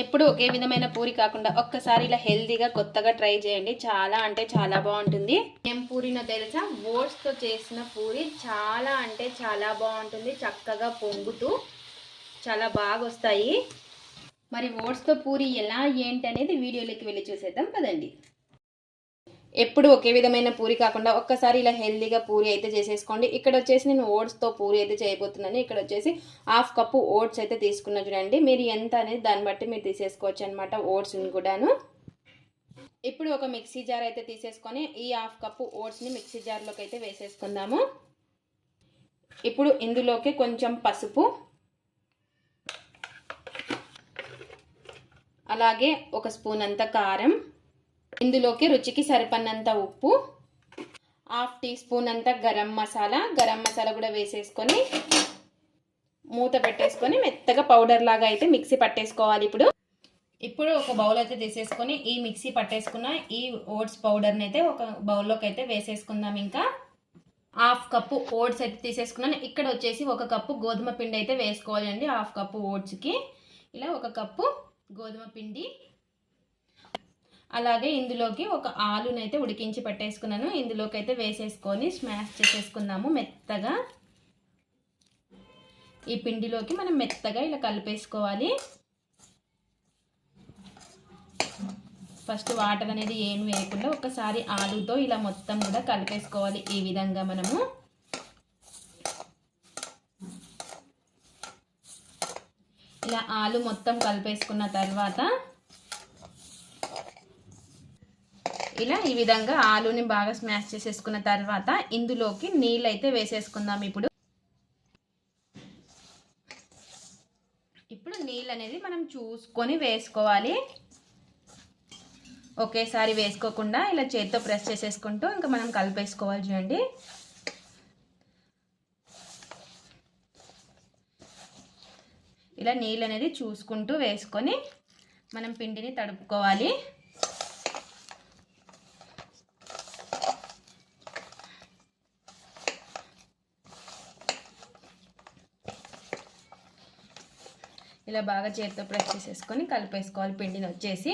ఎప్పుడు ఒకే విధమైన పూరి కాకుండా ఒక్కసారి ఇలా హెల్తీగా కొత్తగా ట్రై చేయండి. చాలా అంటే చాలా బాగుంటుంది. ఏం పూరినో తెలుసా? ఓట్స్తో చేసిన పూరి చాలా అంటే చాలా బాగుంటుంది. చక్కగా పొంగుతూ చాలా బాగా వస్తాయి. మరి ఓట్స్తో పూరి ఎలా ఏంటి అనేది వీడియోలోకి వెళ్ళి చూసేద్దాం పదండి. ఎప్పుడు ఒకే విధమైన పూరి కాకుండా ఒక్కసారి ఇలా హెల్తీగా పూరి అయితే చేసేసుకోండి. ఇక్కడ వచ్చేసి నేను ఓట్స్తో పూరి అయితే చేయబోతున్నాను. ఇక్కడ వచ్చేసి 1/2 కప్పు ఓట్స్ అయితే తీసుకున్నా చూడండి. మీరు ఎంత అనేది దాన్ని బట్టి మీరు తీసేసుకోవచ్చు అనమాట ఓట్స్ని కూడాను. ఇప్పుడు ఒక మిక్సీ జార్ అయితే తీసేసుకొని ఈ 1/2 కప్పు ఓట్స్ని మిక్సీ జార్లోకి అయితే వేసేసుకుందాము. ఇప్పుడు ఇందులోకి కొంచెం పసుపు, అలాగే 1 స్పూన్ అంత కారం, ఇందులోకి రుచికి సరిపడినంత ఉప్పు, 1/2 టీ స్పూన్ అంత గరం మసాలా కూడా వేసేసుకొని మూత పెట్టేసుకొని మెత్తగా పౌడర్ లాగా అయితే మిక్సీ పట్టేసుకోవాలి. ఇప్పుడు ఒక బౌల్ అయితే తీసేసుకొని ఈ మిక్సీ పట్టేసుకున్న ఈ ఓట్స్ పౌడర్ని అయితే ఒక బౌల్లోకి అయితే వేసేసుకుందాం. ఇంకా 1/2 కప్పు ఓట్స్ అయితే తీసేసుకున్నాను. ఇక్కడ వచ్చేసి 1 కప్పు గోధుమ పిండి అయితే వేసుకోవాలండి. 1/2 కప్పు ఓట్స్కి ఇలా 1 కప్పు గోధుమ పిండి, అలాగే ఇందులోకి ఒక ఆలుని అయితే ఉడికించి పెట్టేసుకున్నాను. ఇందులోకి అయితే వేసేసుకొని స్మాష్ చేసేసుకుందాము మెత్తగా. ఈ పిండిలోకి మనం మెత్తగా ఇలా కలిపేసుకోవాలి. ఫస్ట్ వాటర్ అనేది ఏమి వేయకుండా ఒకసారి ఆలుతో ఇలా మొత్తం కూడా కలిపేసుకోవాలి. ఈ విధంగా మనము ఇలా ఆలు మొత్తం కలిపేసుకున్న తర్వాత ఇలా ఈ విధంగా ఆలుని బాగా స్మాష్ చేసేసుకున్న తర్వాత ఇందులోకి నీళ్ళు అయితే వేసేసుకుందాం. ఇప్పుడు నీళ్ళు అనేది మనం చూసుకొని వేసుకోవాలి. ఒకేసారి వేసుకోకుండా ఇలా చేత్తో ప్రెస్ చేసేసుకుంటూ ఇంకా మనం కలిపేసుకోవాలి. చూడండి ఇలా నీళ్ళు అనేది చూసుకుంటూ వేసుకొని మనం పిండిని తడుపుకోవాలి. ఇలా బాగా చేతితో ప్రెస్ చేసేసుకొని కలిపేసుకోవాలి పిండిని వచ్చేసి.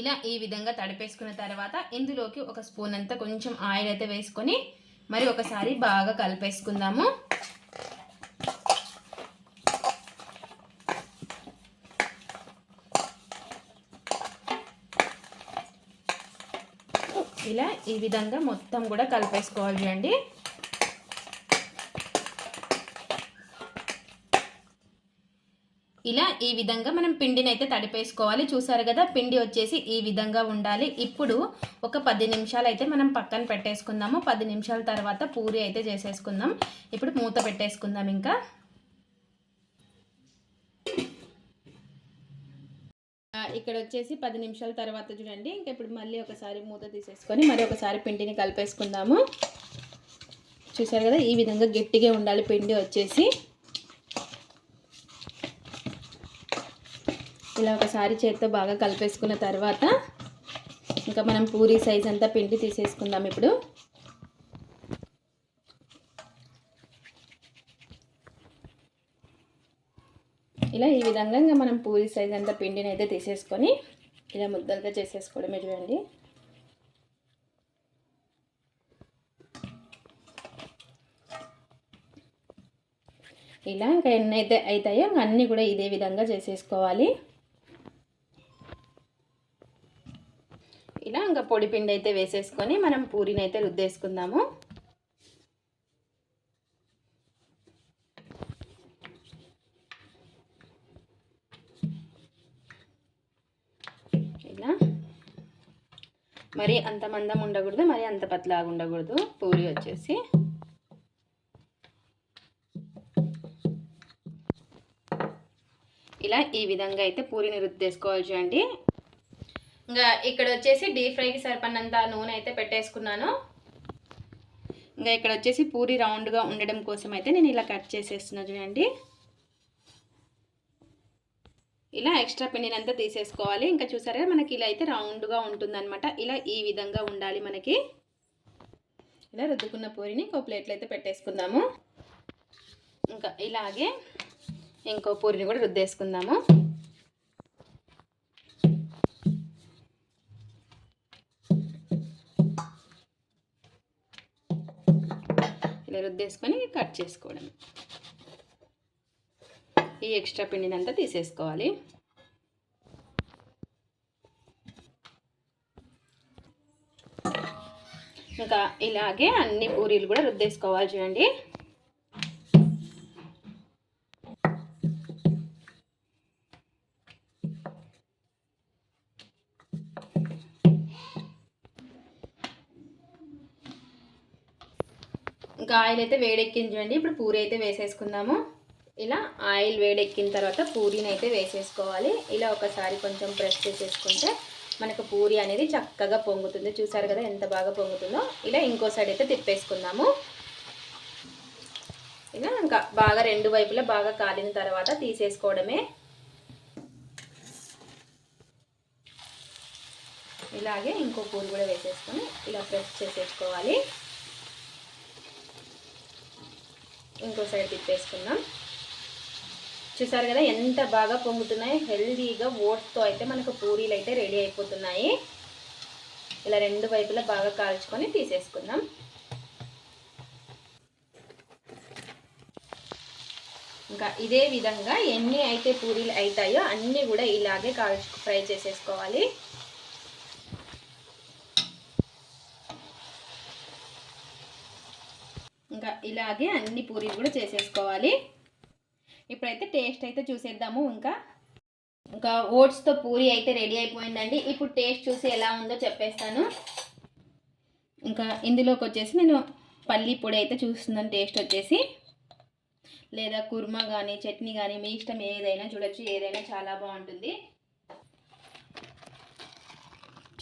ఇలా ఈ విధంగా తడిపేసుకున్న తర్వాత ఇందులోకి 1 స్పూన్ అంతా కొంచెం ఆయిల్ అయితే వేసుకొని మరి ఒకసారి బాగా కలిపేసుకుందాము. ఇలా ఈ విధంగా మొత్తం కూడా కలిపేసుకోవాలి. చూడండి ఇలా ఈ విధంగా మనం పిండిని అయితే తడిపేసుకోవాలి. చూసారు కదా పిండి వచ్చేసి ఈ విధంగా ఉండాలి. ఇప్పుడు ఒక 10 నిమిషాలు అయితే మనం పక్కన పెట్టేసుకుందాము. 10 నిమిషాల తర్వాత పూరి అయితే చేసేసుకుందాం. ఇప్పుడు మూత పెట్టేసుకుందాం. ఇంకా ఇక్కడ వచ్చేసి 10 నిమిషాల తర్వాత చూడండి ఇంకా ఇప్పుడు మళ్ళీ ఒకసారి మూత తీసేసుకొని మరి ఒకసారి పిండిని కలిపేసుకుందాము. చూసారు కదా ఈ విధంగా గట్టిగా ఉండాలి పిండి వచ్చేసి. ఇలా ఒకసారి చేత్తో బాగా కలిపేసుకున్న తర్వాత ఇంకా మనం పూరీ సైజ్ అంతా పిండి తీసేసుకుందాం. ఇప్పుడు ఇలా ఈ విధంగా ఇంకా మనం పూరీ సైజ్ అంతా పిండిని అయితే తీసేసుకొని ఇలా ముద్దలుగా చేసేసుకోవడమే. చూడండి ఇలా ఇంకా ఎన్ని అయితే అవుతాయో అన్నీ కూడా ఇదే విధంగా చేసేసుకోవాలి. ఇలా ఇంకా పొడి పిండి అయితే వేసేసుకొని మనం పూరిని అయితే రుద్దేసుకుందాము. ఇలా మరి అంత మందం ఉండకూడదు, మరి అంత పతలాగా ఉండకూడదు పూరి వచ్చేసి. ఇలా ఈ విధంగా అయితే పూరిని రుద్దేసుకోవాలి. చూడండి ఇంకా ఇక్కడ వచ్చేసి డీప్ ఫ్రైకి సరిపడినంత నూనె అయితే పెట్టేసుకున్నాను. ఇంకా ఇక్కడ వచ్చేసి పూరి రౌండ్గా ఉండడం కోసం అయితే నేను ఇలా కట్ చేసేస్తున్నాను. చూడండి ఇలా ఎక్స్ట్రా పిండిని అంతా తీసేసుకోవాలి. ఇంకా చూసారు కదా మనకి ఇలా అయితే రౌండ్గా ఉంటుందన్నమాట. ఇలా ఈ విధంగా ఉండాలి మనకి. ఇలా రుద్దుకున్న పూరిని ఇంకో ప్లేట్లో అయితే పెట్టేసుకుందాము. ఇంకా ఇలాగే ఇంకో పూరిని కూడా రుద్దేసుకుందాము. ఇలా రుద్దేసుకొని కట్ చేసుకోవడం. ఈ ఎక్స్ట్రా పిండినంతా తీసేసుకోవాలి. ఇంకా ఇలాగే అన్ని పూరీలు కూడా రుద్దేసుకోవాలి చూడండి. ఇంకా ఆయిల్ అయితే వేడెక్కింది చూడండి. ఇప్పుడు పూరి అయితే వేసేసుకుందాము. ఇలా ఆయిల్ వేడెక్కిన తర్వాత పూరీని అయితే వేసేసుకోవాలి. ఇలా ఒకసారి కొంచెం ప్రెస్ చేసేసుకుంటే మనకు పూరి అనేది చక్కగా పొంగుతుంది. చూసారు కదా ఎంత బాగా పొంగుతుందో. ఇలా ఇంకో సైడ్ అయితే తిప్పేసుకుందాము. ఇలా ఇంకా బాగా రెండు వైపులా బాగా కాలిన తర్వాత తీసేసుకోవడమే. ఇలాగే ఇంకో పూరి కూడా వేసేసుకొని ఇలా ప్రెస్ చేసేసుకోవాలి. ఇంకో సైడ్ తిప్పేసుకుందాం. చూసారు కదా ఎంత బాగా పొంగుతున్నాయి. హెల్దీగా ఓట్స్తో అయితే మనకు పూరీలు అయితే రెడీ అయిపోతున్నాయి. ఇలా రెండు వైపులా బాగా కాల్చుకొని తీసేసుకుందాం. ఇంకా ఇదే విధంగా ఎన్ని అయితే పూరీలు అవుతాయో అన్నీ కూడా ఇలాగే ఫ్రై చేసేసుకోవాలి. ఇంకా ఇలాగే అన్ని పూరీలు కూడా చేసేసుకోవాలి. ఇప్పుడైతే టేస్ట్ అయితే చూసేద్దాము. ఇంకా ఓట్స్తో పూరి అయితే రెడీ అయిపోయిందండి. ఇప్పుడు టేస్ట్ చూసి ఎలా ఉందో చెప్పేస్తాను. ఇంకా ఇందులోకి వచ్చేసి నేను పల్లి పొడి అయితే చూస్తున్నాను. టేస్ట్ వచ్చేసి లేదా కుర్మా కానీ చట్నీ కానీ మీ ఇష్టం ఏదైనా చూడొచ్చు. ఏదైనా చాలా బాగుంటుంది.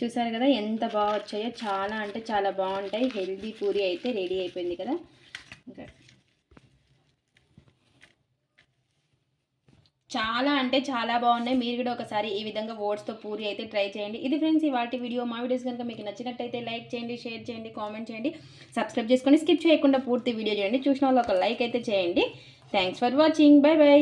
చూసారు కదా ఎంత బాగా వచ్చాయో. చాలా అంటే చాలా బాగుంటాయి. హెల్దీ పూరి అయితే రెడీ అయిపోయింది కదా. ఇంకా చాలా అంటే చాలా బాగున్నాయి. మీరు కూడా ఒకసారి ఈ విధంగా ఓట్స్తో పూరి అయితే ట్రై చేయండి. ఇది ఫ్రెండ్స్ ఇవాల్టి వీడియో. మా వీడియోస్ కనుక మీకు నచ్చినట్టయితే లైక్ చేయండి, షేర్ చేయండి, కామెంట్ చేయండి, సబ్స్క్రైబ్ చేసుకొని స్కిప్ చేయకుండా పూర్తి వీడియో చేయండి. చూసిన వాళ్ళు ఒక లైక్ అయితే చేయండి. Thanks for watching. By by.